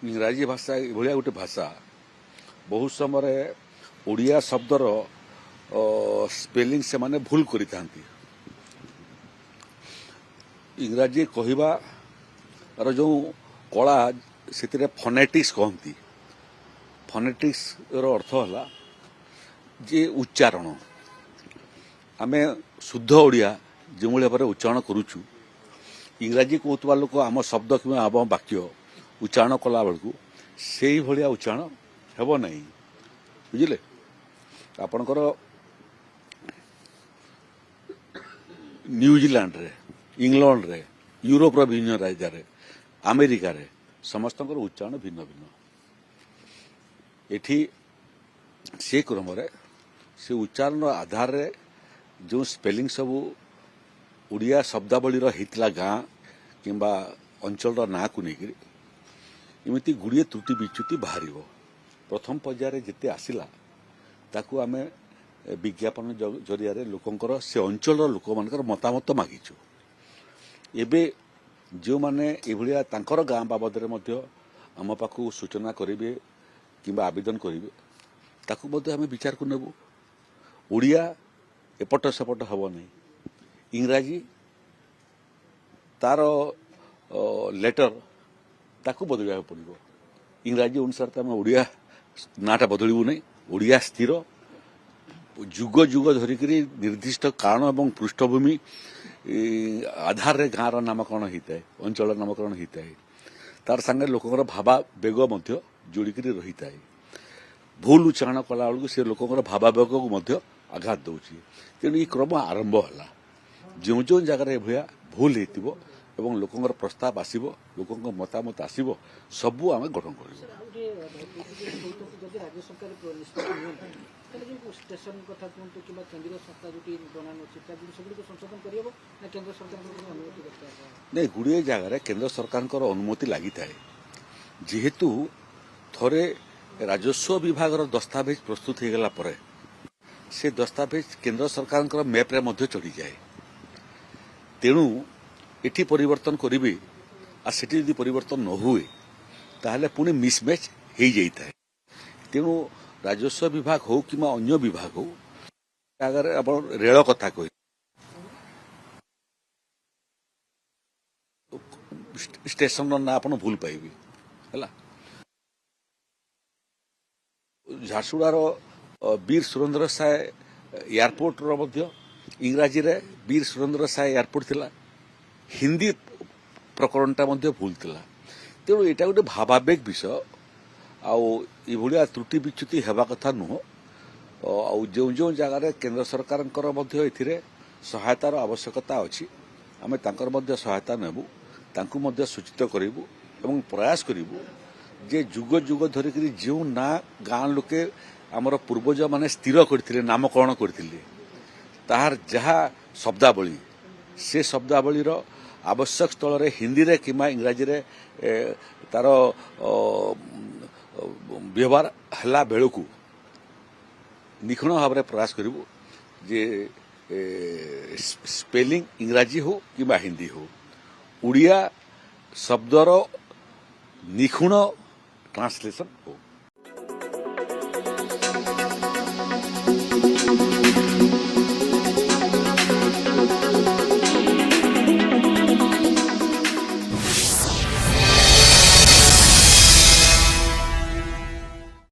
इंग्राजी भाषा ये गोटे भाषा बहुत समय ओडिया शब्दर स्पेलिंग से माने भूल करी इंग्राजी कहबार जो कला से फनेटिक्स कहती फनेटिक्स अर्थ है जे उच्चारण आमे शुद्ध ओडिया जो भाव में उच्चारण करुचु इंग्राजी कहूबा लोक आम शब्द कि आम वाक्य उच्चारण कला बेलू से भाया उच्चारण हेब नहीं बुझे आपणकर न्यूजीलैंड रे इंग्लैंड रे यूरोप विभिन्न राज्य रे अमेरिका रे समस्त उच्चारण भिन्न भिन्न एठी से क्रम से उच्चारण आधार रे जो स्पेलिंग सब ओडिया शब्दावली होता गाँ किंबा अंचल ना को लेकर इमती गुड़िए त्रुटि विच्युति बाहर प्रथम पर्यायर जिते आसला ताकू आमे विज्ञापन जरिया लोकंकर से अंचल लोक मान मतामत मागिचु एबे जो माने एभलिया तांकर गाँ बाबद आम पाखु सूचना करेंगे किंबा आवेदन करेंगे ताकू मध्य आमे विचार को नेबु ओडिया एपट सेपट हब नहीं इंग्राजी तार लेटर ताकू बदल पड़ो इंग्राजी अनुसार तो आम ओडिया नाटा बदलू नहीं ओडिया स्थिर जुग जुग धरिक निर्दिष्ट कारण और पृष्ठभूमि आधार रे गाँव नामकरण होता है अंचल नामकरण होता है तार संगे लोकंर भावावेग जोड़िक रही है भूल उच्चारण कला बेलू से लोकंर भावावेग को आघात दौर तेणु ये क्रम आरंभ है जो जो जगार भैया भूल हो एवं लोकंर प्रस्ताव आसब लोक मतामत आसब सबू आम ग्रहण कर नहीं गुड़िए जगार केंद्र सरकार अनुमति लगी था जेहेतु थरे राजस्व विभाग दस्तावेज प्रस्तुत हो गला परे से दस्तावेज केंद्र सरकार मैप्रे चढ़ी जाए तेणु एटी परिवर्तन करेंगे आ सेठी यदि परिवर्तन न हुए ताहले पुणी मिसमैच हो जाता है तेणु राजस्व विभाग हो कि अन्य विभाग हो अगर आप रेल कथा कह स्टेशन ना आप भूल पाइबे है झारसुगुड़ार वीर सुरेंद्र साय एयरपोर्ट इंग्राजी रे वीर सुरेंद्र साय एयरपोर्ट थिला हिंदी प्रकरणटा भूल थिला तेणु यहाँ गोटे भावावेग विषय आभलिया त्रुटि विच्युति हेबा कथा नुह जो जो जगार केंद्र सरकार सहायतार आवश्यकता अच्छी आम सहायता नेबू तांकु सूचित करूँ एवं प्रयास करूँ जे जुग जुग धरिक जो ना गाँ लोके आमर पूर्वज माने स्थिर करथिले नामकरण करथिले ताहार जहा शब्दावली से शब्दावलीर आवश्यक स्थल रे हिंदी रे किमा इंग्राजी रे तार व्यवहार हला बेलू निखुण भाव में प्रयास करूँ जे स्पेलिंग इंग्राजी हो कि हिंदी हो उड़िया शब्दर निखुण ट्रांसलेशन हो।